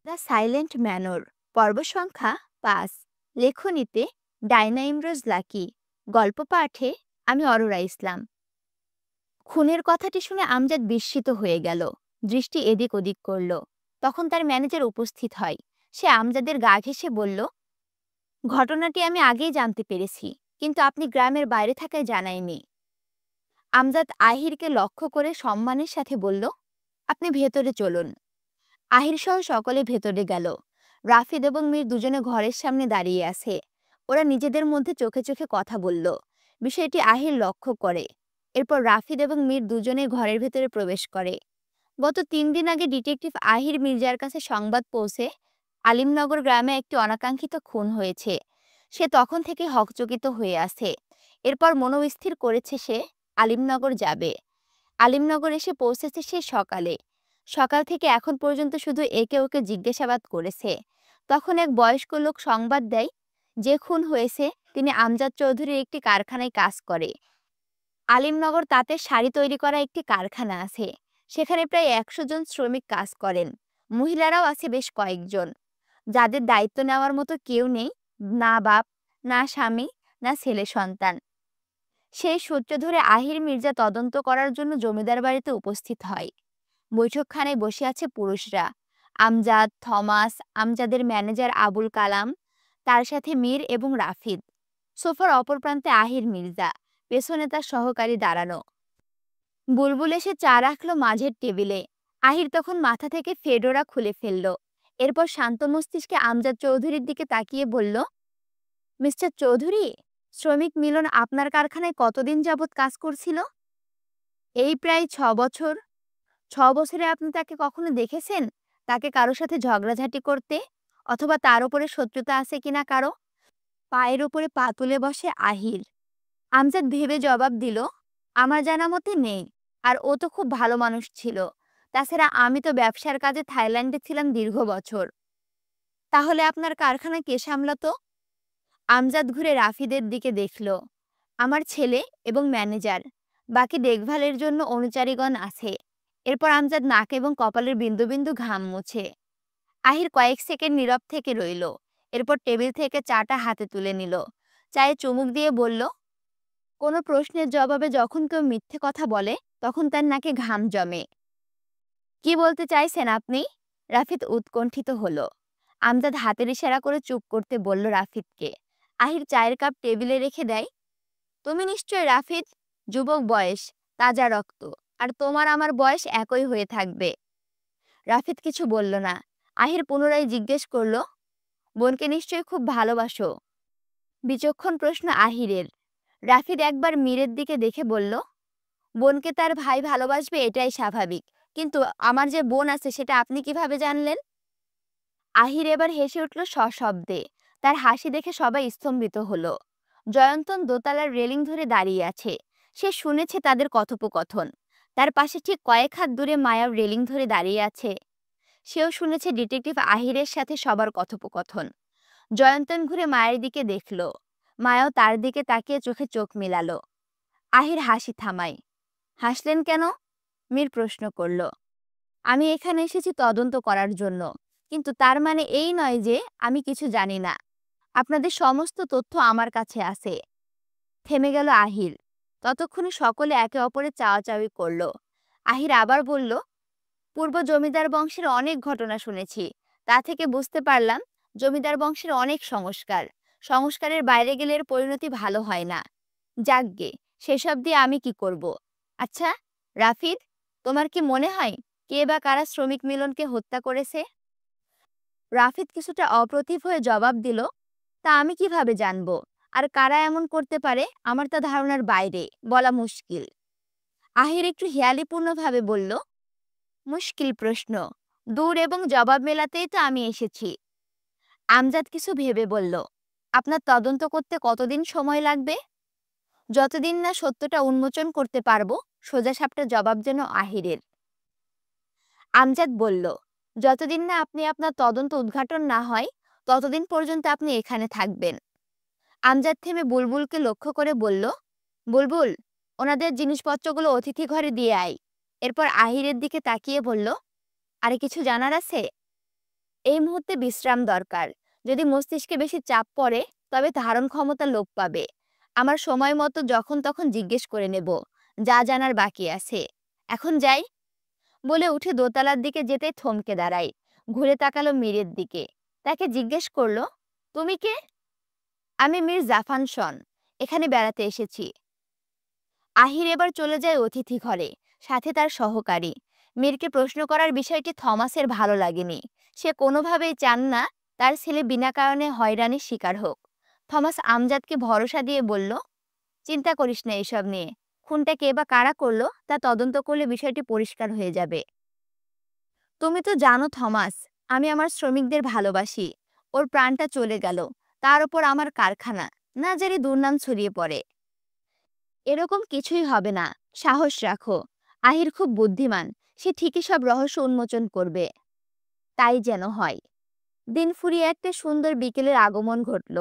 The silent manor পর্ব সংখ্যা ৫। লেখনীতে Diana Imroz lucky. গল্প পাঠে আমি অরোরা ইসলাম। খুনের কথাটি শুনে আমজাদ বিস্মিত হয়ে গেল। দৃষ্টি এদিক ওদিক করল। তখন তার ম্যানেজার উপস্থিত হয়। সে আমজাদের গা ঘেঁষে বলল, ঘটনাটি আমি আগেই জানতে পেরেছি, কিন্তু আপনি গ্রামের বাইরে থাকায় জানায়নি। আমজাদ আহিরকে লক্ষ্য করে সম্মানের সাথে বলল, আপনি ভেতরে চলুন। আহির সহ সকলে ভেতরে গেল। রাফিদ এবং মীর দুজনে ঘরের সামনে দাঁড়িয়ে আছে। ওরা নিজেদের মধ্যে চোখে চোখে কথা বলল। বিষয়টি আহির লক্ষ্য করে। এরপর রাফিদ এবং মীর দুজনে ঘরের ভেতরে প্রবেশ করে। গত ৩ দিন আগে ডিটেকটিভ আহির মির্জার কাছে সংবাদ পৌঁছে আলিমনগর গ্রামে একটি অনাকাঙ্ক্ষিত খুন হয়েছে। সে তখন থেকে হকচকিত হয়ে আছে। এরপর মনোস্থির করেছে সে আলিমনগর যাবে। আলিমনগর এসে পৌঁছেছে সে সকালে। সকাল থেকে এখন পর্যন্ত শুধু একে ওকে জিজ্ঞাসাবাদ করেছে। তখন এক বয়স্ক লোক সংবাদ দেয়, যে খুন হয়েছে তিনি আমজাদ চৌধুরীর একটি কারখানায় কাজ করে। আলিমনগর তাঁতের শাড়ি তৈরি করা একটি কারখানা আছে। সেখানে প্রায় ১০০ জন শ্রমিক কাজ করেন। মহিলারাও আছে বেশ কয়েকজন, যাদের দায়িত্ব নেওয়ার মতো কেউ নেই। না বাপ, না স্বামী, না ছেলে সন্তান। সেই সূত্র ধরে আহির মির্জা তদন্ত করার জন্য জমিদার বাড়িতে উপস্থিত হয়। বৈঠকখানায় বসে আছে পুরুষরা। আমজাদ, থমাস, আমজাদের ম্যানেজার আবুল কালাম, তার সাথে মীর এবং রাফিদ। সোফার অপর প্রান্তে আহির মির্জা, পেছনে তার সহকারী দাঁড়ানো। বুলবুল এসে চা রাখলো মাঝের টেবিলে। আহির তখন মাথা থেকে ফেডোরা খুলে ফেলল। এরপর শান্ত মস্তিষ্কে আমজাদ চৌধুরীর দিকে তাকিয়ে বলল, মিস্টার চৌধুরী, শ্রমিক মিলন আপনার কারখানায় কতদিন যাবৎ কাজ করছিল? এই প্রায় ৬ বছর। ৬ বছরে আপনি তাকে কখনো দেখেছেন তাকে কারো সাথে ঝগড়াঝাটি করতে, অথবা তার উপরে শত্রুতা আছে কিনা কারো? পায়ের উপরে পা তুলে বসে আহির। আমজাদ ভেবে জবাব দিল, আমার জানা মতে নেই। আর ও তো খুব ভালো মানুষ ছিল। তাছাড়া আমি তো ব্যবসার কাজে থাইল্যান্ডে ছিলাম দীর্ঘ বছর। তাহলে আপনার কারখানা কে সামলাতো? আমজাদ ঘুরে রাফিদের দিকে দেখল। আমার ছেলে এবং ম্যানেজার। বাকি দেখভালের জন্য অনুচারীগণ আছে। এরপর আমজাদ নাক এবং কপালের বিন্দু বিন্দু ঘাম মুছে। আহির কয়েক সেকেন্ড নীরব থেকে রইল। এরপর টেবিল থেকে চাটা হাতে তুলে নিল। চায়ে চুমুক দিয়ে বলল, কোনো প্রশ্নের জবাবে যখন কেউ মিথ্যে কথা বলে তখন তার নাকে ঘাম জমে। কি বলতে চাইছেন আপনি? রাফিদ উৎকণ্ঠিত হলো। আমজাদ হাতের ইশারা করে চুপ করতে বলল রাফিদকে। আহির চায়ের কাপ টেবিলে রেখে দেয়। তুমি নিশ্চয় রাফিদ, যুবক বয়স, তাজা রক্ত, আর তোমার আমার বয়স একই হয়ে থাকবে। রাফিদ কিছু বলল না। আহির পুনরায় জিজ্ঞেস করল, বোনকে নিশ্চয়ই খুব ভালোবাসো? বিচক্ষণ প্রশ্ন আহিরের। রাফিদ একবার মীরের দিকে দেখে বলল, বোনকে তার ভাই ভালোবাসবে এটাই স্বাভাবিক, কিন্তু আমার যে বোন আছে সেটা আপনি কিভাবে জানলেন? আহির এবার হেসে উঠল সশব্দে। তার হাসি দেখে সবাই স্তম্ভিত হলো। জয়ন্তন দোতলার রেলিং ধরে দাঁড়িয়ে আছে। সে শুনেছে তাদের কথোপকথন। তার পাশে ঠিক কয়েক হাত দূরে মায়াও রেলিং ধরে দাঁড়িয়ে আছে। সেও শুনেছে ডিটেকটিভ আহিরের সাথে সবার কথোপকথন। জয়ন্তন ঘুরে মায়ের দিকে দেখল। মায়াও তার দিকে তাকিয়ে চোখে চোখ মেলালো। আহির হাসি থামায়। হাসলেন কেন? মীর প্রশ্ন করল। আমি এখানে এসেছি তদন্ত করার জন্য, কিন্তু তার মানে এই নয় যে আমি কিছু জানি না। আপনাদের সমস্ত তথ্য আমার কাছে আছে। থেমে গেল আহির। ততক্ষণে সকলে একে অপরের চাওয়াচাওয়ি করল। আহির আবার বলল, পূর্ব জমিদার বংশের অনেক ঘটনা শুনেছি। তা থেকে বুঝতে পারলাম জমিদার বংশের অনেক সংস্কার। সংস্কারের বাইরে গেলে এর পরিণতি ভালো হয় না। যাকগে, সেসব দিয়ে আমি কি করব? আচ্ছা রাফিদ, তোমার কি মনে হয় কে বা কারা শ্রমিক মিলনকে হত্যা করেছে? রাফিদ কিছুটা অপ্রতিভ হয়ে জবাব দিল, তা আমি কিভাবে জানবো? আর কারা এমন করতে পারে আমার তা ধারণার বাইরে, বলা মুশকিল। আহির একটু হেয়ালিপূর্ণভাবে বলল, মুশকিল প্রশ্ন, দূর এবং জবাব মেলাতেই তো আমি এসেছি। আমজাদ কিছু ভেবে বলল, আপনার তদন্ত করতে কতদিন সময় লাগবে? যতদিন না সত্যটা উন্মোচন করতে পারবো। সোজাসাপটা জবাব যেন আহিরের। আমজাদ বলল, যতদিন না আপনি আপনার তদন্ত উদ্ঘাটন না হয় ততদিন পর্যন্ত আপনি এখানে থাকবেন। আমজাদ থেমে বুলবুলকে লক্ষ্য করে বলল, বুলবুল, ওনাদের জিনিসপত্রগুলো অতিথি ঘরে দিয়ে আয়। এরপর আহিরের দিকে তাকিয়ে বলল, আরে কিছু জানার আছে? এই মুহূর্তে বিশ্রাম দরকার। যদি মস্তিষ্কে বেশি চাপ পড়ে তবে ধারণ ক্ষমতা লোপ পাবে। আমার সময় মতো যখন তখন জিজ্ঞেস করে নেব যা জানার বাকি আছে। এখন যাই। বলে উঠে দোতলার দিকে যেতেই থমকে দাঁড়াই। ঘুরে তাকালো মীরের দিকে। তাকে জিজ্ঞেস করলো, তুমি কে? আমি মীর জাফান শন। এখানে বেড়াতে এসেছি। আহির এবার চলে যায় অতিথি ঘরে, সাথে তার সহকারী। মীরকে প্রশ্ন করার বিষয়টি থমাসের ভালো লাগেনি। সে কোনোভাবেই চান না তার ছেলে বিনা কারণে হয়রানির শিকার হোক। থমাস আমজাদকে ভরসা দিয়ে বলল, চিন্তা করিস না এসব নিয়ে। খুনটা কে বা কারা করলো তা তদন্ত করলে বিষয়টি পরিষ্কার হয়ে যাবে। তুমি তো জানো থমাস, আমি আমার শ্রমিকদের ভালোবাসি। ওর প্রাণটা চলে গেল, তার উপর আমার কারখানা। না জানি দুর্নাম ছড়িয়ে পড়ে। এরকম কিছুই হবে না, সাহস রাখো। আহির খুব বুদ্ধিমান, সে ঠিকই সব রহস্য উন্মোচন করবে। তাই যেন হয়। দিন ফুরিয়ে একটা সুন্দর বিকেলের আগমন ঘটল।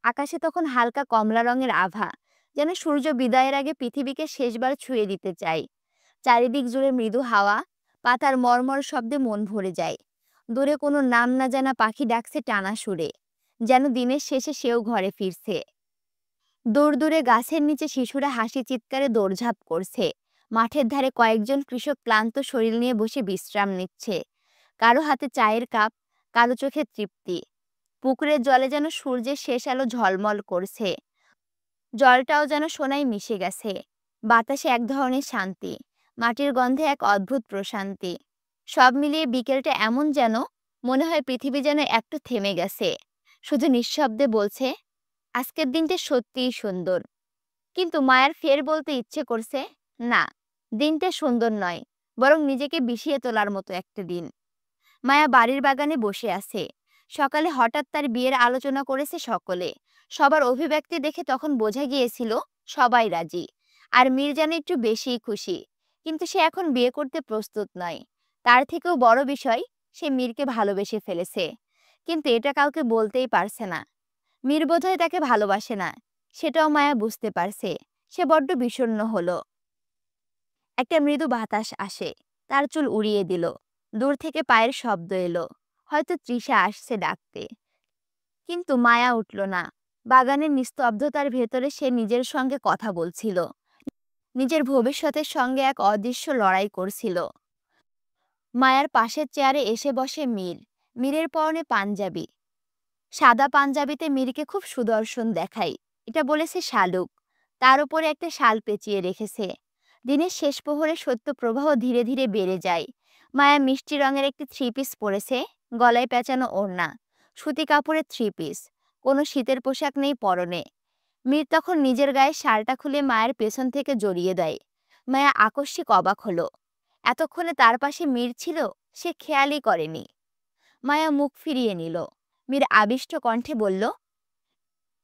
আকাশে তখন হালকা কমলা রঙের আভা, যেন সূর্য বিদায়ের আগে পৃথিবীকে শেষবার ছুঁয়ে দিতে চায়। চারিদিক জুড়ে মৃদু হাওয়া, পাতার মর্মর শব্দে মন ভরে যায়। দূরে কোনো নাম না জানা পাখি ডাকছে টানা সুরে, যেন দিনের শেষে সেও ঘরে ফিরছে। দূর দূরে গাছের নিচে শিশুরা হাসি চিৎকারে দৌড়ঝাঁপ করছে। মাঠের ধারে কয়েকজন কৃষক ক্লান্ত শরীর নিয়ে বসে বিশ্রাম নিচ্ছে। কারো হাতে চায়ের কাপ, কারো চোখে তৃপ্তি। পুকুরের জলে যেন সূর্যের শেষ আলো ঝলমল করছে। জলটাও যেন সোনায় মিশে গেছে। বাতাসে এক ধরনের শান্তি, মাটির গন্ধে এক অদ্ভুত প্রশান্তি। সব মিলিয়ে বিকেলটা এমন যেন মনে হয় পৃথিবী যেন একটু থেমে গেছে, শুধু নিঃশব্দে বলছে, আজকের দিনটা সত্যিই সুন্দর। কিন্তু মায়ের ফের বলতে ইচ্ছে করছে, না, দিনটা সুন্দর নয়, বরং নিজেকে বিষিয়ে তোলার মতো একটা দিন। মায়া বাড়ির বাগানে বসে আছে। সকালে হঠাৎ তার বিয়ের আলোচনা করেছে সকলে। সবার অভিব্যক্তি দেখে তখন বোঝা গিয়েছিল সবাই রাজি। আর মীর যেন একটু বেশিই খুশি। কিন্তু সে এখন বিয়ে করতে প্রস্তুত নয়। তার থেকেও বড় বিষয়, সে মীরকে ভালোবেসে ফেলেছে। কিন্তু এটা কাউকে বলতেই পারছে না। মীর বোধহয় তাকে ভালোবাসে না, সেটাও মায়া বুঝতে পারছে। সে বড্ড বিষণ্ণ হলো। একটা মৃদু বাতাস আসে, তার চুল উড়িয়ে দিল। দূর থেকে পায়ের শব্দ এলো, হয়তো তৃষা আসছে ডাকতে। কিন্তু মায়া উঠল না। বাগানের নিস্তব্ধতার ভেতরে সে নিজের সঙ্গে কথা বলছিল, নিজের ভবিষ্যতের সঙ্গে এক অদৃশ্য লড়াই করছিল। মায়ার পাশের চেয়ারে এসে বসে মীর। মীরের পরনে পাঞ্জাবি। সাদা পাঞ্জাবিতে মীরকে খুব সুদর্শন দেখায়, এটা বলেছে শালুক। তার উপরে একটা শাল পেঁচিয়ে রেখেছে। দিনের শেষ প্রহরে সত্য প্রবাহ ধীরে ধীরে বেড়ে যায়। মায়া মিষ্টি রঙের একটি থ্রি পিস পরেছে, গলায় পেঁচানো ওড়না, সুতি কাপড়ের থ্রি পিস। কোনো শীতের পোশাক নেই পরনে। মীর তখন নিজের গায়ে শালটা খুলে মায়ের পেছন থেকে জড়িয়ে দেয়। মায়া আকস্মিক অবাক হলো। এতক্ষণে তার পাশে মীর ছিল, সে খেয়ালই করেনি। মায়া মুখ ফিরিয়ে নিল। মীর আবিষ্ট কণ্ঠে বলল,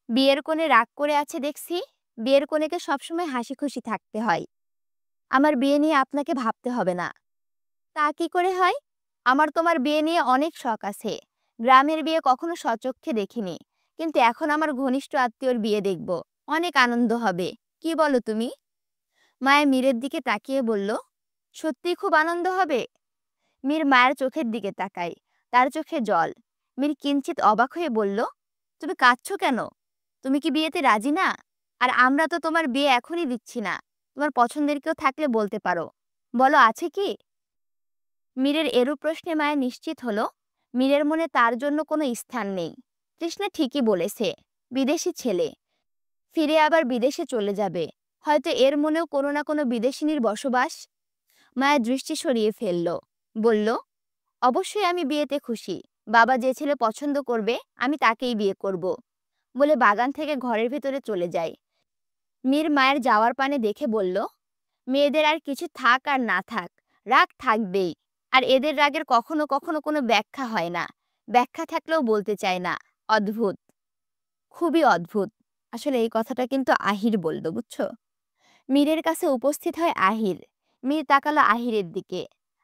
বিয়ের কোণে রাগ করে আছে দেখছি। বিয়ের কোণেকে সবসময় হাসি খুশি থাকতে হয়। আমার বিয়ে নিয়ে আপনাকে ভাবতে হবে না। তা কি করে হয়? আমার তোমার বিয়ে নিয়ে অনেক শখ আছে। গ্রামের বিয়ে কখনো সচক্ষে দেখিনি, কিন্তু এখন আমার ঘনিষ্ঠ আত্মীয়র বিয়ে দেখব, অনেক আনন্দ হবে। কি বলো তুমি? মায়া মীরের দিকে তাকিয়ে বলল, সত্যিই খুব আনন্দ হবে। মীর মায়ের চোখের দিকে তাকায়, তার চোখে জল। মীর কিঞ্চিত অবাক হয়ে বলল, তুমি কাঁদছো কেন? তুমি কি বিয়েতে রাজি না? আর আমরা তো তোমার বিয়ে এখনই দিচ্ছি না। তোমার পছন্দের কেউ থাকলে বলতে পারো। বলো, আছে কি? মীরের এরূপ প্রশ্নে মায়া নিশ্চিত হলো মীরের মনে তার জন্য কোনো স্থান নেই। তৃষ্ণা ঠিকই বলেছে, বিদেশি ছেলে, ফিরে আবার বিদেশে চলে যাবে। হয়তো এর মনেও কোনো না কোনো বিদেশিনীর বসবাস। মায়া দৃষ্টি সরিয়ে ফেলল, বলল, অবশ্যই আমি বিয়েতে খুশি। বাবা যে ছেলে পছন্দ করবে আমি তাকেই বিয়ে করব। বলে বাগান থেকে ঘরের ভেতরে চলে যায়। মীর মায়ের যাওয়ার পানে দেখে বলল, মেয়েদের আর কিছু থাক আর না থাক, রাগ থাকবেই। আর এদের রাগের কখনো কখনো কোনো ব্যাখ্যা হয় না, ব্যাখ্যা থাকলেও বলতে চায় না। অদ্ভুত, খুবই অদ্ভুত। আসলে এই কথাটা কিন্তু আহির বলল, বুঝছো? মীরের কাছে উপস্থিত হয় আহির। মীর তাকালো আহিরের দিকে।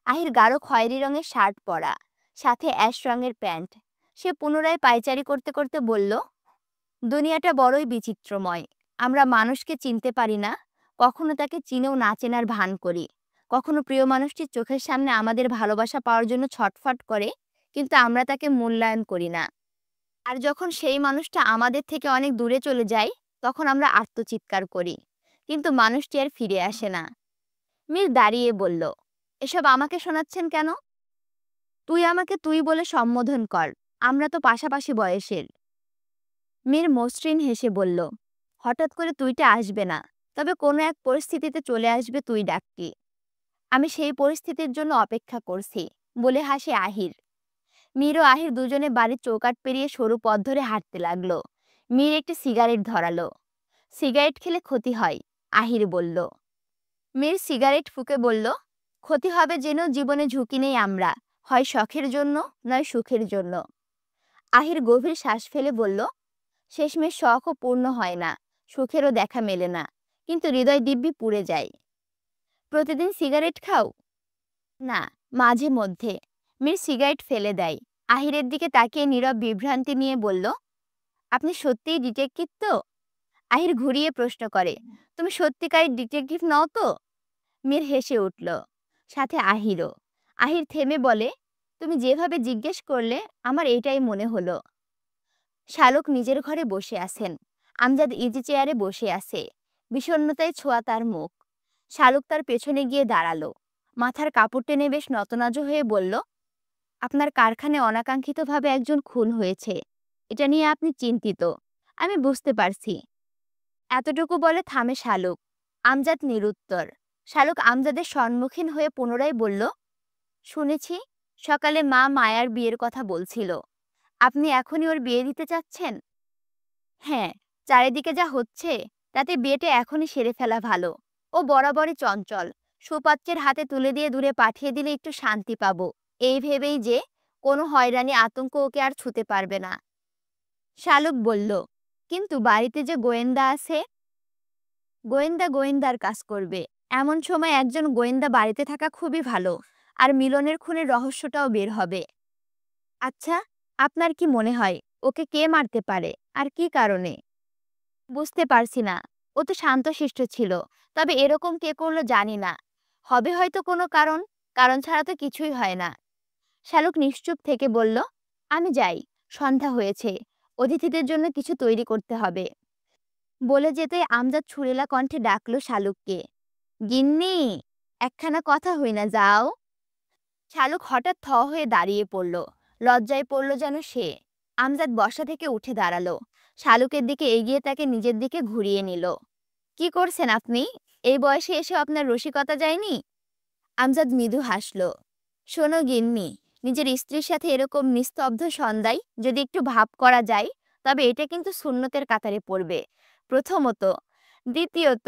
আহির গাঢ় খয়েরি রঙের শার্ট পরা, সাথে অ্যাশ রঙের প্যান্ট। সে পুনরায় পায়চারি করতে করতে বলল, দুনিয়াটা বড়ই বিচিত্রময়। আমরা মানুষকে চিনতে পারি না, কখনো তাকে চিনেও না চেনার ভান করি। কখনো প্রিয় মানুষটির চোখের সামনে আমাদের ভালোবাসা পাওয়ার জন্য ছটফট করে, কিন্তু আমরা তাকে মূল্যায়ন করি না। আর যখন সেই মানুষটা আমাদের থেকে অনেক দূরে চলে যায়, তখন আমরা আর্তচিৎকার করি। কিন্তু মানুষটি আর ফিরে আসে না। মীর দাঁড়িয়ে বলল, এসব আমাকে শোনাচ্ছেন কেন? তুই আমাকে তুই বলে সম্বোধন কর। আমরা তো পাশাপাশি বয়সের। মীর মসৃণ হেসে বলল, হঠাৎ করে তুইটা আসবে না, তবে কোনো এক পরিস্থিতিতে চলে আসবে তুই ডাকটি। আমি সেই পরিস্থিতির জন্য অপেক্ষা করছি, বলে হাসে আহির। মীর ও আহির দুজনে বাড়ির চৌকাঠ পেরিয়ে সরু পথ ধরে হাঁটতে লাগলো। মীর একটি সিগারেট ধরালো। সিগারেট খেলে ক্ষতি হয়, আহির বলল। মীর সিগারেট ফুঁকে বলল, ক্ষতি হবে জেনেও জীবনে ঝুঁকি নেই আমরা, হয় শখের জন্য নয় সুখের জন্য। আহির গভীর শ্বাস ফেলে বলল, শেষমেশ শখও পূর্ণ হয় না, সুখেরও দেখা মেলে না, কিন্তু হৃদয় দিব্যি পুড়ে যায়। প্রতিদিন সিগারেট খাও? না, মাঝে মধ্যে। মীর সিগারেট ফেলে দেয়। আহিরের দিকে তাকিয়ে নীরব বিভ্রান্তি নিয়ে বলল, আপনি সত্যিই ডিটেকটিভ তো? আহির ঘুরিয়ে প্রশ্ন করে, তুমি সত্যিকারের ডিটেকটিভ নও তো? মীর হেসে উঠল, সাথে আহিরও। আহির থেমে বলে, তুমি যেভাবে জিজ্ঞেস করলে আমার এটাই মনে হলো। শালুক নিজের ঘরে বসে আছেন। আমজাদ ইজি চেয়ারে বসে আছে। বিষণ্ণতায় ছোঁয়া তার মুখ। শালুক তার পেছনে গিয়ে দাঁড়ালো। মাথার কাপড় টেনে বেশ নতনাজো হয়ে বলল, আপনার কারখানায় অনাকাঙ্ক্ষিতভাবে একজন খুন হয়েছে। এটা নিয়ে আপনি চিন্তিত, আমি বুঝতে পারছি। এতটুকু বলে থামে শালুক। আমজাদ নিরুত্তর। শালুক আমজাদের সম্মুখীন হয়ে পুনরায় বলল, শুনেছি সকালে মা মায়ার বিয়ের কথা বলছিল। আপনি এখনই ওর বিয়ে দিতে চাচ্ছেন? হ্যাঁ, চারিদিকে যা হচ্ছে তাতে বিয়েটা এখনই সেরে ফেলা ভালো। ও বরাবরই চঞ্চল। সুপাত্রের হাতে তুলে দিয়ে দূরে পাঠিয়ে দিলে একটু শান্তি পাবো, এই ভেবেই যে কোনো হয়রানি আতঙ্ক ওকে আর ছুঁতে পারবে না। শালুক বলল, কিন্তু বাড়িতে যে গোয়েন্দা আছে। গোয়েন্দা গোয়েন্দার কাজ করবে। এমন সময় একজন গোয়েন্দা বাড়িতে থাকা খুবই ভালো। আর মিলনের খুনের রহস্যটাও বের হবে। আচ্ছা, আপনার কি মনে হয় ওকে কে মারতে পারে, আর কি কারণে? বুঝতে পারছি না। ও তো শান্তশিষ্ট ছিল, তবে এরকম কে করলো জানি না। হবে হয়তো কোনো কারণ, কারণ ছাড়া তো কিছুই হয় না। শালুক নিশ্চুপ থেকে বলল, আমি যাই, সন্ধ্যা হয়েছে, অতিথিদের জন্য কিছু তৈরি করতে হবে। বলে যেতে আমজাদ ছুরিলা কণ্ঠে ডাকলো শালুককে, গিন্নি, একখানা কথা হই না যাও। শালুক হঠাৎ থ হয়ে দাঁড়িয়ে পড়ল। লজ্জায় পড়ল যেন সে। আমজাদ বসা থেকে উঠে দাঁড়ালো। শালুকের দিকে এগিয়ে তাকে নিজের দিকে ঘুরিয়ে নিল। কি করছেন আপনি? এই বয়সে এসে আপনার রসিকতা যায়নি? আমজাদ মৃদু হাসল। শোনো গিন্নি, নিজের স্ত্রীর সাথে এরকম নিস্তব্ধ সন্ধ্যায় যদি একটু ভাব করা যায়, তবে এটা কিন্তু সুন্নতের কাতারে পড়বে, প্রথমত। দ্বিতীয়ত,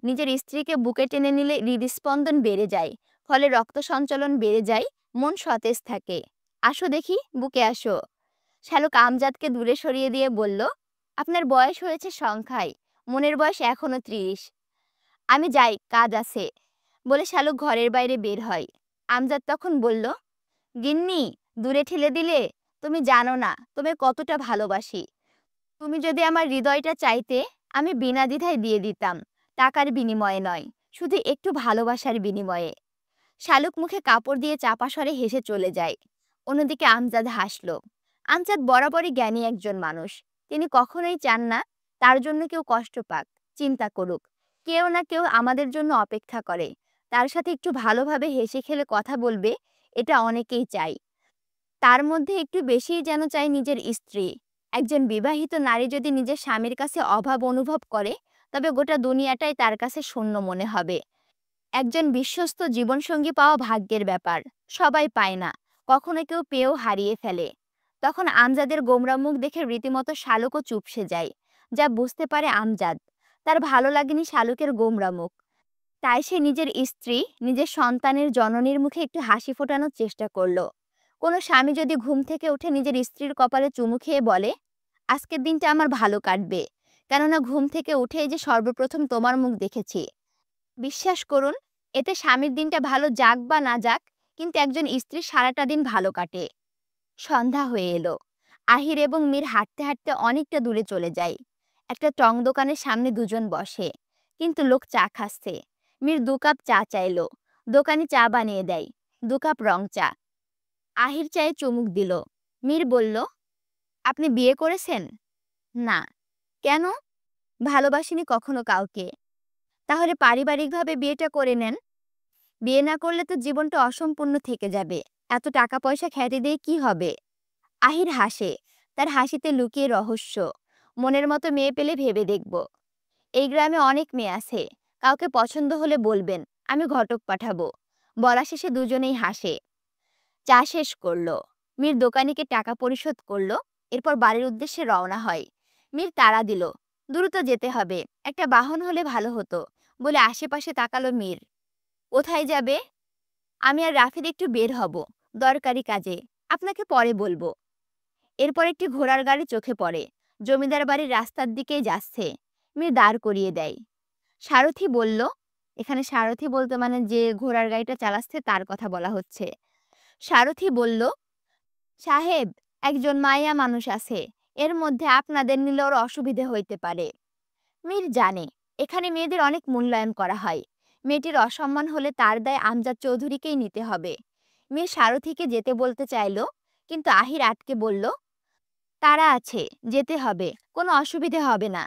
নিজের স্ত্রীকে বুকে টেনে নিলে হৃদস্পন্দন বেড়ে যায়, ফলে রক্ত সঞ্চালন বেড়ে যায়, মন সতেজ থাকে। আসো দেখি, বুকে আসো। শালুক আমজাদকে দূরে সরিয়ে দিয়ে বলল, আপনার বয়স হয়েছে সংখ্যায়, মনের বয়স এখনো ৩০। আমি যাই, কাজ আছে, বলে শালুক ঘরের বাইরে বের হয়। আমজাদ তখন বলল, গিন্নি, দূরে ঠেলে দিলে। তুমি জানো না তুমি কতটা ভালোবাসি। তুমি যদি আমার হৃদয়টা চাইতে, আমি বিনা দ্বিধায় দিয়ে দিতাম, টাকার বিনিময়ে নয়, শুধু একটু ভালোবাসার বিনিময়ে। শালুক মুখে কাপড় দিয়ে চাপা স্বরে হেসে চলে যায়। অন্যদিকে আমজাদ হাসল। আমজাদ বরাবরই জ্ঞানী একজন মানুষ। তিনি কখনোই চান না তার জন্য কেউ কষ্ট পাক, চিন্তা করুক। কেউ না কেউ আমাদের জন্য অপেক্ষা করে, তার সাথে একটু ভালোভাবে হেসে খেলে কথা বলবে, এটা অনেকেই চাই। তার মধ্যে একটু বেশিই যেন চায় নিজের স্ত্রী। একজন বিবাহিত নারী যদি নিজের স্বামীর কাছে অভাব অনুভব করে, তবে গোটা দুনিয়াটাই তার কাছে শূন্য মনে হবে। একজন বিশ্বস্ত জীবনসঙ্গী পাওয়া ভাগ্যের ব্যাপার, সবাই পায় না, কখনো কেউ পেয়েও হারিয়ে ফেলে। তখন আমজাদের গোমরা মুখ দেখে রীতিমতো শালুকও চুপসে যায়। যা বুঝতে পারে আমজাদ, তার ভালো লাগেনি শালুকের গোমরা মুখ। তাই সে নিজের স্ত্রী, নিজের সন্তানের জননীর মুখে একটু হাসি ফোটানোর চেষ্টা করলো। কোনো স্বামী যদি ঘুম থেকে উঠে নিজের স্ত্রীর কপালে চুমু খেয়ে বলে, আজকের দিনটা আমার ভালো কাটবে, কেননা ঘুম থেকে উঠেই যে সর্বপ্রথম তোমার মুখ দেখেছি, বিশ্বাস করুন, এতে স্বামীর দিনটা ভালো যাক বা না যাক, কিন্তু একজন স্ত্রীর সারাটা দিন ভালো কাটে। সন্ধ্যা হয়ে এলো। আহির এবং মীর হাঁটতে হাঁটতে অনেকটা দূরে চলে যায়। একটা টং দোকানের সামনে দুজন বসে, কিন্তু লোক চা খাচ্ছে। মীর ২ কাপ চা চাইলো। দোকানি চা বানিয়ে দেয়, ২ কাপ রং চা। আহির চায়ে চুমুক দিল। মীর বলল, আপনি বিয়ে করেছেন? না। কেন? ভালোবাসিনি কখনো কাউকে। তাহলে পারিবারিকভাবে বিয়েটা করে নেন। বিয়ে না করলে তো জীবনটা অসম্পূর্ণ থেকে যাবে। এত টাকা পয়সা খ্যাতি দিয়ে কি হবে? আহির হাসে। তার হাসিতে লুকিয়ে রহস্য। মনের মতো মেয়ে পেলে ভেবে দেখব। এই গ্রামে অনেক মেয়ে আছে। কাউকে পছন্দ হলে বলবেন, আমি ঘটক পাঠাবো। বলা শেষে দুজনেই হাসে। চা শেষ করলো। মীর দোকানিকে টাকা পরিশোধ করলো। এরপর বাড়ির উদ্দেশ্যে রওনা হয়। মীর তাড়া দিল, দ্রুত যেতে হবে, একটা বাহন হলে ভালো হতো। বলে আশেপাশে তাকালো মীর। কোথায় যাবে? আমি আর রাফিদ একটু বের হব, দরকারি কাজে। আপনাকে পরে বলবো। এরপর একটি ঘোড়ার গাড়ি চোখে পড়ে। জমিদার বাড়ির রাস্তার দিকেই যাচ্ছে। মীর দাঁড় করিয়ে দেয়। সারথি বলল, এখানে সারথি বলতে মানে যে ঘোড়ার গাড়িটা চালাচ্ছে তার কথা বলা হচ্ছে। সারথি বলল, সাহেব, একজন মাইয়া মানুষ আছে। এর মধ্যে আপনাদের নিলে ওর অসুবিধে হইতে পারে। মীর জানে এখানে মেয়েদের অনেক মূল্যায়ন করা হয়। মেয়েটির অসম্মান হলে তার দায় আমজাদ চৌধুরীকেই নিতে হবে। মীর সারথিকে যেতে বলতে চাইল, কিন্তু আহির আটকে বলল, তারা আছে, যেতে হবে, কোনো অসুবিধে হবে না।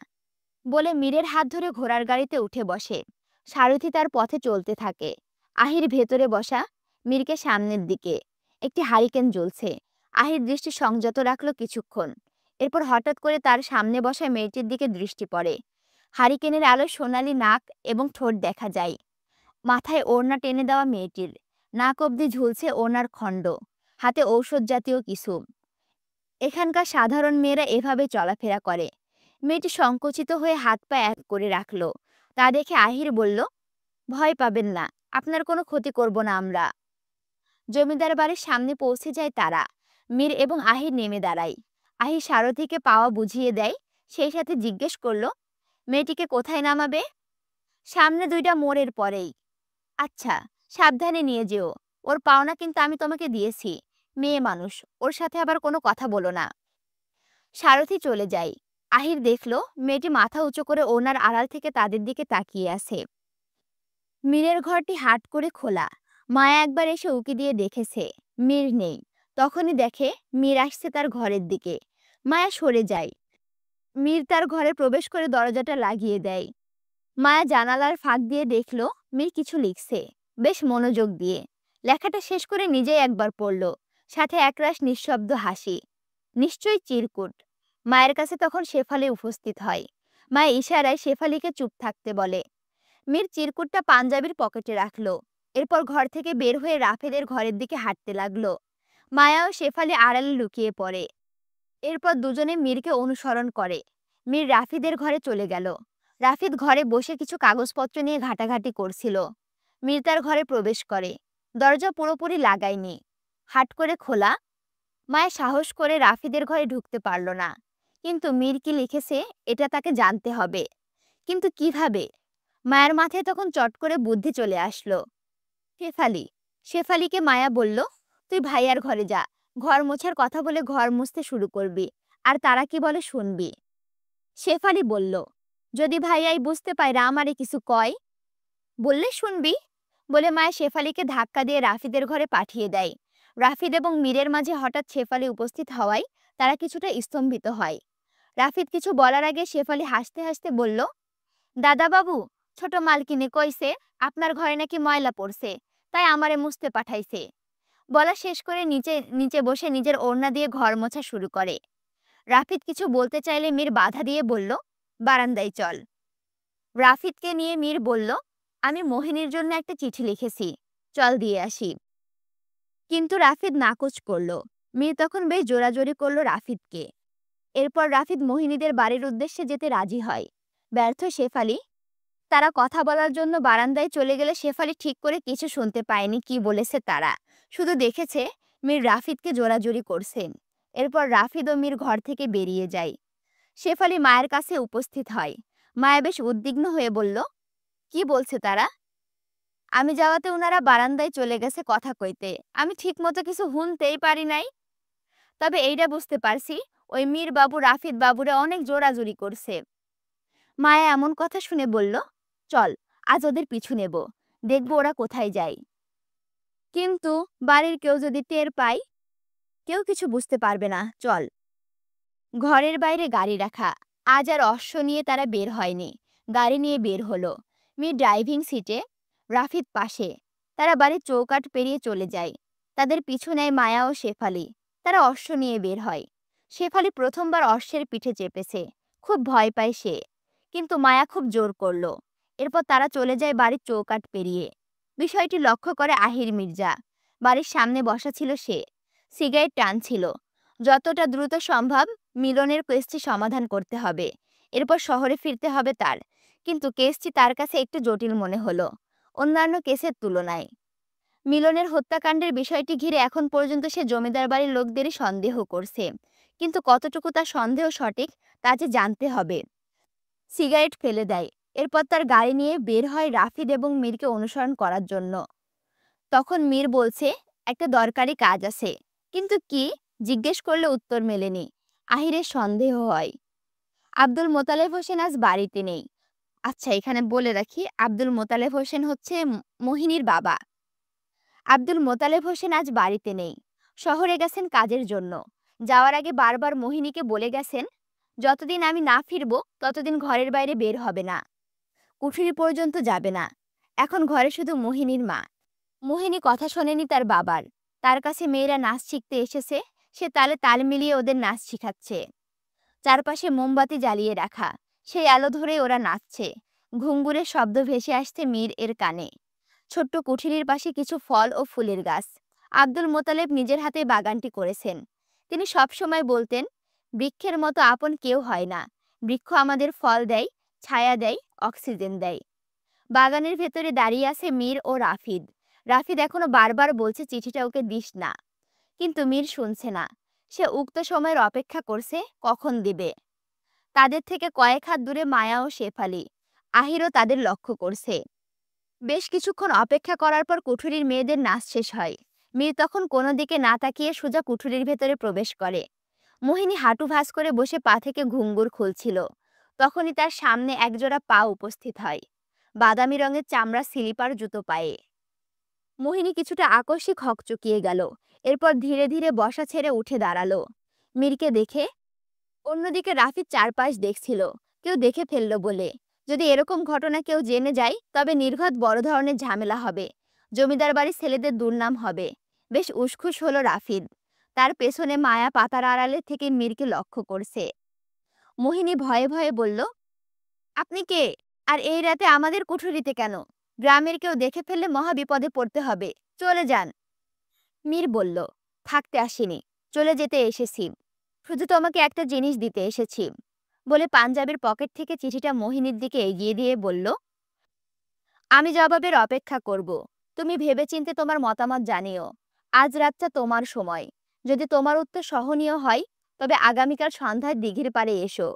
বলে মীরের হাত ধরে ঘোড়ার গাড়িতে উঠে বসে। সারথি তার পথে চলতে থাকে। আহির ভেতরে বসা, মীরকে সামনের দিকে। একটি হারিকেন জ্বলছে। আহির দৃষ্টি সংযত রাখলো কিছুক্ষণ। এরপর হঠাৎ করে তার সামনে বসা মেয়েটির দিকে দৃষ্টি পড়ে। হারিকেনের আলো সোনালি নাক এবং ঠোঁট দেখা যায়। মাথায় ওড়না টেনে দেওয়া মেয়েটির। নাক অবধি ঝুলছে ওড়নার খণ্ড। হাতে ঔষধ জাতীয় কিছু। এখানকার সাধারণ মেয়েরা এভাবে চলাফেরা করে। মেয়েটি সংকুচিত হয়ে হাত পা এক করে রাখল। তা দেখে আহির বলল, ভয় পাবেন না, আপনার কোনো ক্ষতি করব না আমরা। জমিদার বাড়ির সামনে পৌঁছে যায় তারা। মীর এবং আহির নেমে দাঁড়ায়। আহির সারথিকে পাওয়া বুঝিয়ে দেয়। সেই সাথে জিজ্ঞেস করল, মেয়েটিকে কোথায় নামাবে? সামনে 2টা মোড়ের পরেই। আচ্ছা, সাবধানে নিয়ে যেও। ওর পাওনা কিন্তু আমি তোমাকে দিয়েছি। মেয়ে মানুষ, ওর সাথে আবার কোনো কথা বলো না। সারথি চলে যায়। আহির দেখল মেয়েটি মাথা উঁচু করে ওনার আড়াল থেকে তাদের দিকে তাকিয়ে আছে। মীরের ঘরটি হাট করে খোলা। মায়া একবার এসে উকি দিয়ে দেখেছে মীর নেই। তখনই দেখে মীর আসছে তার ঘরের দিকে। মায়া সরে যায়। মীর তার ঘরে প্রবেশ করে দরজাটা লাগিয়ে দেয়। মায়া জানালার ফাঁক দিয়ে দেখল মীর কিছু লিখছে, বেশ মনোযোগ দিয়ে। লেখাটা শেষ করে নিজেই একবার পড়ল, সাথে একরাশ নিঃশব্দ হাসি। নিশ্চয়ই চিরকুট। মায়ের কাছে তখন শেফালি উপস্থিত হয়। মায়া ইশারায় শেফালিকে চুপ থাকতে বলে। মীর চিরকুটটা পাঞ্জাবির পকেটে রাখল। এরপর ঘর থেকে বের হয়ে রাফেদের ঘরের দিকে হাঁটতে লাগলো। মায়া ও শেফালি আড়ালে লুকিয়ে পড়ে। এরপর দুজনে মীরকে অনুসরণ করে। মীর রাফিদের ঘরে চলে গেল। রাফিদ ঘরে বসে কিছু কাগজপত্র নিয়ে ঘাটাঘাটি করছিল। মীর তার ঘরে প্রবেশ করে। দরজা পুরোপুরি লাগায়নি, হাট করে খোলা। মায়া সাহস করে রাফিদের ঘরে ঢুকতে পারল না। কিন্তু মীর কি লিখেছে এটা তাকে জানতে হবে। কিন্তু কিভাবে? মায়ের মাথায় তখন চট করে বুদ্ধি চলে আসলো। শেফালি। শেফালিকে মায়া বলল, তুই ভাইয়ার ঘরে যা। ঘর মোছার কথা বলে ঘর মুছতে শুরু করবি, আর তারা কি বলে শুনবি। শেফালি বলল, যদি ভাইয়াই বুঝতে পায় আমারে কিছু কয়, বললে শুনবি। বলে মায়া শেফালিকে ধাক্কা দিয়ে রাফিদের ঘরে পাঠিয়ে দেয়। রাফিদ এবং মীরের মাঝে হঠাৎ শেফালি উপস্থিত হওয়ায় তারা কিছুটা স্তম্ভিত হয়। রাফিদ কিছু বলার আগে শেফালি হাসতে হাসতে বলল, দাদা বাবু, ছোট মালকিনে কইছে আপনার ঘরে নাকি ময়লা পড়ছে, তাই আমারে মুছতে পাঠাইছে। বলা শেষ করে নিচে নিচে বসে নিজের ওড়না দিয়ে ঘর মোছা শুরু করে। রাফিদ কিছু বলতে চাইলে মীর বাধা দিয়ে বলল, বারান্দায় চল। রাফিদকে নিয়ে মীর বলল, আমি মোহিনীর জন্য একটা চিঠি লিখেছি, চল দিয়ে আসি। কিন্তু রাফিদ নাকচ করলো। মীর তখন বেশ জোরাজোরি করলো রাফিদকে। এরপর রাফিদ মোহিনীদের বাড়ির উদ্দেশ্যে যেতে রাজি হয়। ব্যর্থ শেফালি। তারা কথা বলার জন্য বারান্দায় চলে গেলে শেফালি ঠিক করে কিছু শুনতে পায়নি কি বলেছে তারা। শুধু দেখেছে মীর রাফিদকে জোরাজোরি করছেন। এরপর রাফিদ ও মীর ঘর থেকে বেরিয়ে যায়। শেফালি মায়ের কাছে উপস্থিত হয়। মায়া বেশ উদ্বিগ্ন হয়ে বলল, কি বলছে তারা? আমি যাওয়াতে ওনারা বারান্দায় চলে গেছে কথা কইতে। আমি ঠিক মতো কিছু শুনতেই পারি নাই। তবে এইটা বুঝতে পারছি, ওই মীর বাবু রাফিদ বাবুরা অনেক জোরাজুরি করছে। মায়া এমন কথা শুনে বলল, চল আজ ওদের পিছু নেব, দেখবো ওরা কোথায় যায়। কিন্তু বাড়ির কেউ যদি টের পায়? কেউ কিছু বুঝতে পারবে না, চল। ঘরের বাইরে গাড়ি রাখা। আজ আর অশ্ব নিয়ে তারা বের হয়নি, গাড়ি নিয়ে বের হলো। মেয়ে ড্রাইভিং সিটে, রাফিদ পাশে। তারা বাড়ির চৌকাঠ পেরিয়ে চলে যায়। তাদের পিছু নেয় মায়া ও শেফালি। তারা অশ্ব নিয়ে বের হয়। শেফালি প্রথমবার অশ্বের পিঠে চেপেছে, খুব ভয় পায় সে, কিন্তু মায়া খুব জোর করলো। এরপর তারা চলে যায় বাড়ির চৌকাঠ পেরিয়ে। বিষয়টি লক্ষ্য করে আহির মির্জা। বাড়ির সামনে বসা ছিল সে, সিগারেট টানছিল। যতটা দ্রুত সম্ভব মিলনের কেসটি সমাধান করতে হবে, এরপর শহরে ফিরতে হবে তার। কিন্তু কেসটি তার কাছে একটু জটিল মনে হলো অন্যান্য কেসের তুলনায়। মিলনের হত্যাকাণ্ডের বিষয়টি ঘিরে এখন পর্যন্ত সে জমিদার বাড়ির লোকদেরই সন্দেহ করছে, কিন্তু কতটুকু তার সন্দেহ সঠিক তা যে জানতে হবে। সিগারেট ফেলে দেয়, এরপর তার গাড়ি নিয়ে বের হয় রাফিদ এবং মীরকে অনুসরণ করার জন্য। তখন মীর বলছে একটা দরকারি কাজ আছে, কিন্তু কি জিজ্ঞেস করলে উত্তর মেলেনি। আহিরের সন্দেহ হয় আব্দুল মোতালেব হোসেন আজ বাড়িতে নেই। আচ্ছা, এখানে বলে রাখি, আব্দুল মোতালেব হোসেন হচ্ছে মোহিনীর বাবা। আব্দুল মোতালেব হোসেন আজ বাড়িতে নেই, শহরে গেছেন কাজের জন্য। যাওয়ার আগে বারবার মোহিনীকে বলে গেছেন, যতদিন আমি না ফিরব ততদিন ঘরের বাইরে বের হবে না, কুঠুরি পর্যন্ত যাবে না। এখন ঘরে শুধু মোহিনীর মা। মোহিনী কথা শোনেনি তার বাবার। তার কাছে মেয়েরা নাচ শিখতে এসেছে, সে তালে তাল মিলিয়ে ওদের নাচ শিখাচ্ছে। চারপাশে মোমবাতি জ্বালিয়ে রাখা, সেই আলো ধরে ওরা নাচছে। ঘুঙুরের শব্দ ভেসে আসছে মীর এর কানে। ছোট্ট কুঠিরির পাশে কিছু ফল ও ফুলের গাছ। আব্দুল মোতালেব নিজের হাতে বাগানটি করেছেন। তিনি সব সময় বলতেন, বৃক্ষের মতো আপন কেউ হয় না। বৃক্ষ আমাদের ফল দেয়, ছায়া দেয়, অক্সিজেন দেয়। বাগানের ভেতরে দাঁড়িয়ে আছে মীর ও রাফিদ। রাফিদ এখনো বারবার বলছে চিঠিটা ওকে দিস না, কিন্তু মীর শুনছে না। সে উক্ত সময়ের অপেক্ষা করছে কখন দিবে। তাদের থেকে কয়েক হাত দূরে মায়া ও শেফালি। আহিরও তাদের লক্ষ্য করছে। বেশ কিছুক্ষণ অপেক্ষা করার পর কুঠুরির মেয়েদের নাচ শেষ হয়। মীর তখন কোনো দিকে না তাকিয়ে সোজা কুঠুরির ভেতরে প্রবেশ করে। মোহিনী হাঁটু ভাঁজ করে বসে পা থেকে ঘুঙুর খুলছিল। তখনই তার সামনে একজোড়া পা উপস্থিত হয়, বাদামি রঙের চামড়া স্লিপার জুতো পায়ে। মোহিনী কিছুটা আকস্মিক হকচকিয়ে গেল, এরপর ধীরে ধীরে বসা ছেড়ে উঠে দাঁড়ালো। মীরকে দেখে। অন্যদিকে রাফিদ চারপাশ দেখছিল, কেউ দেখে ফেললো বলে। যদি এরকম ঘটনা কেউ জেনে যায় তবে নির্ঘাত বড় ধরনের ঝামেলা হবে, জমিদার বাড়ির ছেলেদের দুর্নাম হবে। বেশ উসখুস হলো রাফিদ। তার পেছনে মায়া পাতার আড়ালে থেকে মীরকে লক্ষ্য করছে। মোহিনী ভয়ে ভয়ে বলল, আপনি কে? আর এই রাতে আমাদের কুঠুরিতে কেন? গ্রামের কেউ দেখে ফেললে মহা বিপদে পড়তে হবে, চলে যান। মীর বলল, থাকতে আসিনি, চলে যেতে এসেছি। শুধু তোমাকে একটা জিনিস দিতে এসেছি, বলে পাঞ্জাবের পকেট থেকে চিঠিটা মোহিনীর দিকে এগিয়ে দিয়ে বলল, আমি জবাবের অপেক্ষা করব। তুমি ভেবেচিন্তে তোমার মতামত জানিও। আজ রাতটা তোমার সময়। যদি তোমার উত্তর সহনীয় হয় তবে আগামীকাল সন্ধ্যায় দিঘির পাড়ে এসো।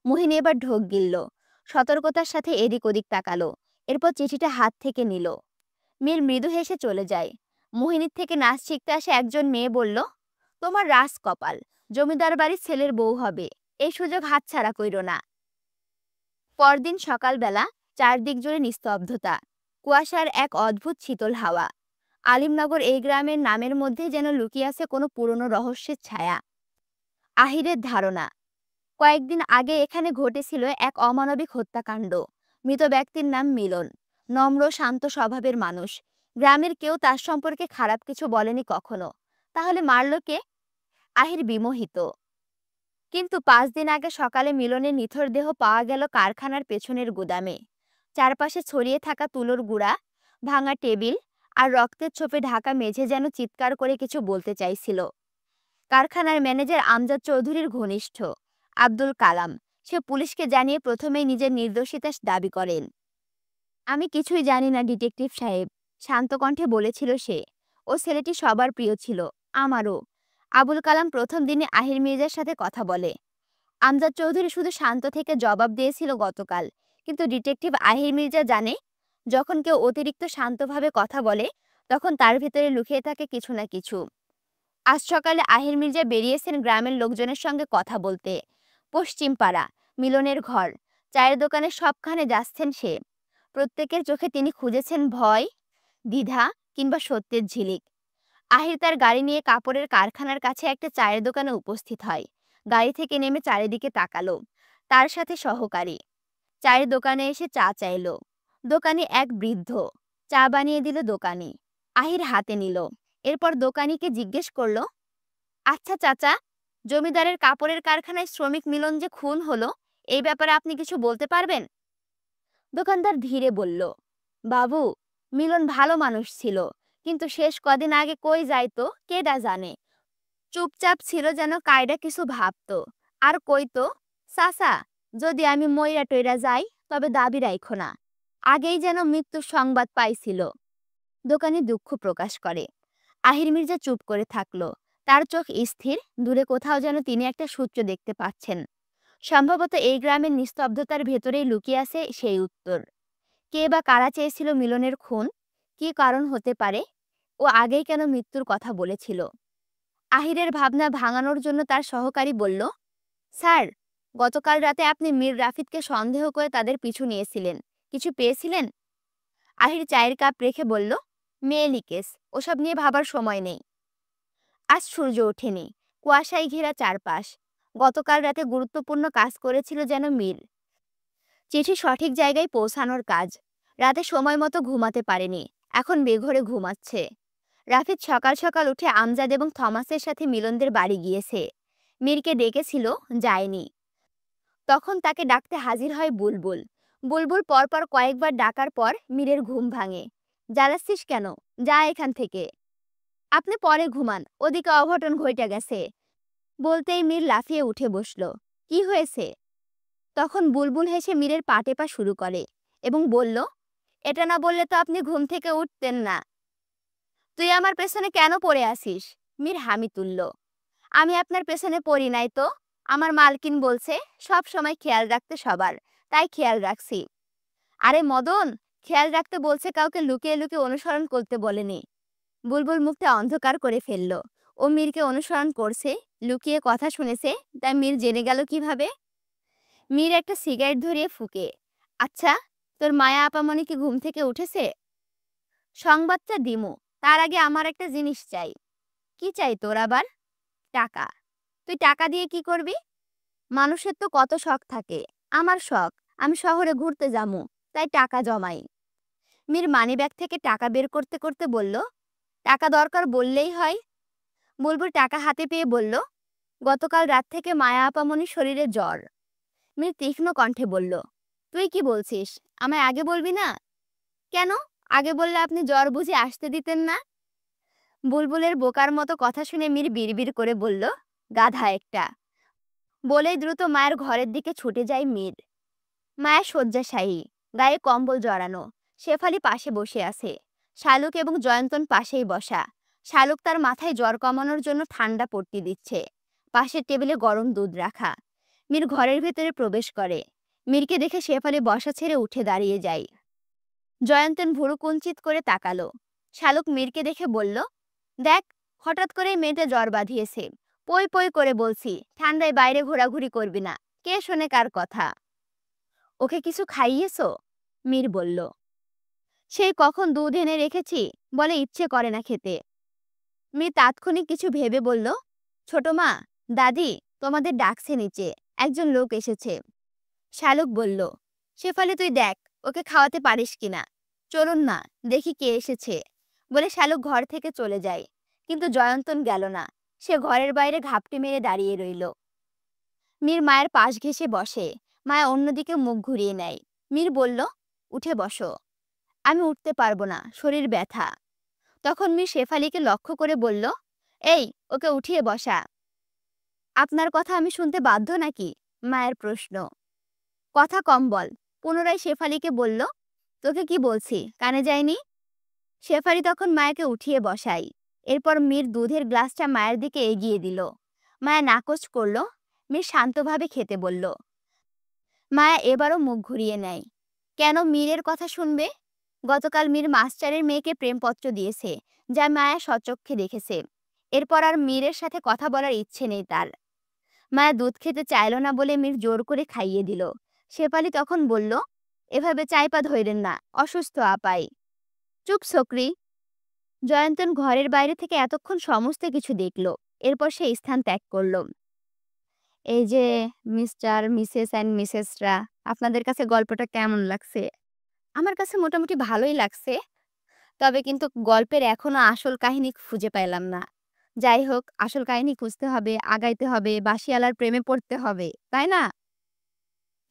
মোহিনী এবার ঢোক গিলল, সতর্কতার সাথে এদিক ওদিক তাকালো, এরপর চিঠিটা হাত থেকে নিল। মীর মৃদু হেসে চলে যায়। মোহিনীর থেকে নাচ শিখতে আসে একজন মেয়ে বলল, তোমার রাস কপাল, জমিদার বাড়ির ছেলের বউ হবে, এই সুযোগ হাতছাড়া কইরো না। পরদিন সকালবেলা চারদিক জুড়ে নিস্তব্ধতা, কুয়াশার এক অদ্ভুত শীতল হাওয়া। আলিমনগর এই গ্রামের নামের মধ্যে যেন লুকিয়ে আছে কোনো পুরনো রহস্যের ছায়া। আহিরের ধারণা, কয়েকদিন আগে এখানে ঘটেছিল এক অমানবিক হত্যাকাণ্ড। মৃত ব্যক্তির নাম মিলন, নম্র শান্ত স্বভাবের মানুষ। গ্রামের কেউ তার সম্পর্কে খারাপ কিছু বলেনি কখনো। তাহলে মারল কে? আহির বিমোহিত। কিন্তু 5 দিন আগে সকালে মিলনের নিথর দেহ পাওয়া গেল কারখানার পেছনের গুদামে। চারপাশে ছড়িয়ে থাকা তুলোর গুঁড়া, ভাঙা টেবিল আর রক্তের ছোপে ঢাকা মেঝে যেন চিৎকার করে কিছু বলতে চাইছিল। কারখানার ম্যানেজার আমজাদ চৌধুরীর ঘনিষ্ঠ আব্দুল কালাম, সে পুলিশকে জানিয়ে প্রথমেই নিজের নির্দোষিতা দাবি করেন। আমি কিছুই জানি না ডিটেকটিভ সাহেব, শান্ত কণ্ঠে বলেছিল সে। ও ছেলেটি সবার প্রিয় ছিল, আমারও। আবুল কালাম প্রথম দিনে আহির মির্জার সাথে কথা বলে। আমজাদ চৌধুরী শুধু শান্ত থেকে জবাব দিয়েছিল গতকাল, কিন্তু ডিটেকটিভ আহির মির্জা জানে, যখন কেউ অতিরিক্ত শান্তভাবে কথা বলে তখন তার ভিতরে লুকিয়ে থাকে কিছু না কিছু। আজ সকালে আহির মির্জা বেরিয়েছেন গ্রামের লোকজনের সঙ্গে কথা বলতে। পশ্চিম পাড়া, মিলনের ঘর, চায়ের দোকানে সবখানে যাচ্ছেন সে। প্রত্যেকের চোখে তিনি খুঁজেছেন ভয়, দ্বিধা কিংবা সত্যের ঝিলিক। আহির তার গাড়ি নিয়ে কাপড়ের কারখানার কাছে একটা চায়ের দোকানে উপস্থিত হয়। গাড়ি থেকে নেমে চারিদিকে তাকালো। তার সাথে সহকারী চায়ের দোকানে এসে চা চাইলো। দোকানি এক বৃদ্ধ চা বানিয়ে দিল দোকানি। আহির হাতে নিল। এরপর দোকানিকে জিজ্ঞেস করলো, আচ্ছা চাচা, জমিদারের কাপড়ের কারখানায় শ্রমিক মিলন যে খুন হলো, এই ব্যাপারে আপনি কিছু বলতে পারবেন? দোকানদার ধীরে বলল, বাবু, মিলন ভালো মানুষ ছিল, কিন্তু শেষ কদিন আগে কই যাইতো কেডা জানে। চুপচাপ ছিল যেন কায়দা কিছু ভাবতো। আর কইতো, চাচা, যদি আমি মইরা টইরা যাই তবে দাবি রাইখো না। আগেই যেন মৃত্যুর সংবাদ পাইছিল। দোকানি দুঃখ প্রকাশ করে। আহির মির্জা চুপ করে থাকলো। তার চোখ স্থির। দূরে কোথাও যেন তিনি একটা সূত্র দেখতে পাচ্ছেন। সম্ভবত এই গ্রামের নিস্তব্ধতার ভেতরেই লুকিয়ে আছে সেই উত্তর। কে বা কারা চেয়েছিল মিলনের খুন? কি কারণ হতে পারে? ও আগেই কেন মৃত্যুর কথা বলেছিল? আহিরের ভাবনা ভাঙানোর জন্য তার সহকারী বলল, স্যার, গতকাল রাতে আপনি মীর রাফিদকে সন্দেহ করে তাদের পিছু নিয়েছিলেন, কিছু পেয়েছিলেন? আহির চায়ের কাপ রেখে বলল, মেয়ে লিকেস, ওসব নিয়ে ভাবার সময় নেই। আজ সূর্য ওঠেনি। কুয়াশায় ঘেরা চারপাশ। গতকাল রাতে গুরুত্বপূর্ণ কাজ করেছিল যেন মীর। চিঠি সঠিক জায়গায় পৌঁছানোর কাজ। রাতে সময় মতো ঘুমাতে পারেনি। এখন বেঘরে ঘুমাচ্ছে। রাফিদ সকাল সকাল উঠে আমজাদ এবং থমাসের সাথে মিলনদের বাড়ি গিয়েছে। মীরকে ডেকেছিল, যায়নি। তখন তাকে ডাকতে হাজির হয় বুলবুল। বুলবুল পরপর কয়েকবার ডাকার পর মীরের ঘুম ভাঙে। জ্বালাচ্ছিস কেন? যা এখান থেকে। আপনি পরে ঘুমান, ওদিকে অঘটন ঘটে গেছে। বলতেই মীর লাফিয়ে উঠে বসল। কি হয়েছে? তখন বুলবুল হেসে মীরের পা টেপা শুরু করে এবং বলল, এটা না বললে তো আপনি ঘুম থেকে উঠতেন না। তুই আমার পেছনে কেন পড়ে আসিস? মীর হামি তুলল। আমি আপনার পেছনে পড়ি নাই তো। আমার মালকিন বলছে সব সময় খেয়াল রাখতে সবার, তাই খেয়াল রাখছি। আরে মদন, খেয়াল রাখতে বলছে, কাউকে লুকিয়ে লুকিয়ে অনুসরণ করতে বলেনি। বুলবুল মুখটা অন্ধকার করে ফেলল। ও মীরকে অনুসরণ করছে, লুকিয়ে কথা শুনেছে, তাই মীর জেনে গেল কিভাবে? মীর একটা সিগারেট ধরিয়ে ফুঁকে, আচ্ছা, তোর মায়া আপামনি কি ঘুম থেকে উঠেছে? সংবাদটা দিমু, তার আগে আমার একটা জিনিস চাই। কি চাই তোর আবার? টাকা। তুই টাকা দিয়ে কি করবি? মানুষের তো কত শখ থাকে। আমার শখ, আমি শহরে ঘুরতে যামু, তাই টাকা জমাই। মীর মানিব্যাগ থেকে টাকা বের করতে করতে বলল, টাকা দরকার বললেই হয়। বুলবুল টাকা হাতে পেয়ে বলল, গতকাল রাত থেকে মায়া আপামনির শরীরে জ্বর। মীর তীক্ষ্ণ কণ্ঠে বলল, তুই কি বলছিস? আমায় আগে বলবি না? কেন? আগে বললে আপনি জ্বর বুঝে আসতে দিতেন না? বুলবুলের বোকার মতো কথা শুনে মীর বিড়বিড় করে বলল, গাধা একটা। বলেই দ্রুত মায়ের ঘরের দিকে ছুটে যায় মীর। মায়া শয্যাশায়ী, গায়ে কম্বল জড়ানো। শেফালি পাশে বসে আছে। শালুক এবং জয়ন্তন পাশেই বসা। শালুক তার মাথায় জ্বর কমানোর জন্য ঠান্ডা পট্টি দিচ্ছে। পাশের টেবিলে গরম দুধ রাখা। মীর ঘরের ভেতরে প্রবেশ করে। মীরকে দেখে শেফালি বসা ছেড়ে উঠে দাঁড়িয়ে যায়। জয়ন্তন ভুরু কুঞ্চিত করে তাকালো। শালুক মীরকে দেখে বলল, দেখ, হঠাৎ করে মেয়েটা জ্বর বাঁধিয়েছে। পই পই করে বলছি, ঠান্ডায় বাইরে ঘোরাঘুরি করবি না। কে শোনে কার কথা? ওকে কিছু খাইয়েছো? মীর বলল, সেই কখন দুধ এনে রেখেছি, বলে ইচ্ছে করে না খেতে। মীর তাৎক্ষণিক কিছু ভেবে বলল, ছোট মা, দাদি, তোমাদের ডাকছে নিচে, একজন লোক এসেছে। শালুক বলল, শেফালি তুই দেখ, ওকে খাওয়াতে পারিস কিনা। চলুন না, দেখি কে এসেছে। বলে শালুক ঘর থেকে চলে যায়। কিন্তু জয়ন্তন গেল না। সে ঘরের বাইরে ঘাপটি মেরে দাঁড়িয়ে রইল। মীর মায়ের পাশ ঘেঁষে বসে। মায়া অন্যদিকে মুখ ঘুরিয়ে নেয়। মীর বলল, উঠে বসো। আমি উঠতে পারবো না, শরীর ব্যথা। তখন মীর শেফালিকে লক্ষ্য করে বলল, এই, ওকে উঠিয়ে বসা। আপনার কথা আমি শুনতে বাধ্য নাকি? মায়ের প্রশ্ন। কথা কম বল। পুনরায় শেফালিকে বলল, তোকে কি বলছি, কানে যায়নি? শেফালি তখন মায়াকে উঠিয়ে বসাই। এরপর মীর দুধের গ্লাসটা মায়ের দিকে এগিয়ে দিল। মায়া নাকচ করল। মীর শান্তভাবে খেতে বলল। মায়া এবারও মুখ ঘুরিয়ে নেয়। কেন মীরের কথা শুনবে? গতকাল মীর মাস্টারের মেয়েকে প্রেমপত্র দিয়েছে, যা মায়া স্বচক্ষে দেখেছে। এরপর আর মীরের সাথে কথা বলার ইচ্ছে নেই তার। মায়া দুধ খেতে চাইল না বলে মীর জোর করে খাইয়ে দিল। শেফালি তখন বলল, এভাবে চাইপা ধইরেন না, অসুস্থ আপাই। চুপ, ছোকরি। জয়ন্তন ঘরের বাইরে থেকে এতক্ষণ সমস্ত কিছু দেখল। এরপর সে স্থান ত্যাগ করল। এই যে মিস্টার, মিসেস অ্যান্ড মিসেসরা, আপনাদের কাছে গল্পটা কেমন লাগছে? আমার কাছে মোটামুটি ভালোই লাগছে। তবে কিন্তু গল্পের এখনো আসল কাহিনী খুঁজে পাইলাম না। যাই হোক, আসল কাহিনী খুঁজতে হবে, আগাইতে হবে, বাঁশিয়ালার প্রেমে পড়তে হবে, তাই না?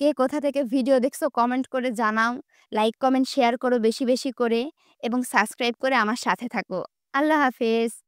কে কোথা থেকে ভিডিও দেখছো কমেন্ট করে জানাও। লাইক, কমেন্ট, শেয়ার করো বেশি, বেশি করে এবং সাবস্ক্রাইব করে আমার সাথে থাকো। আল্লাহ হাফেজ।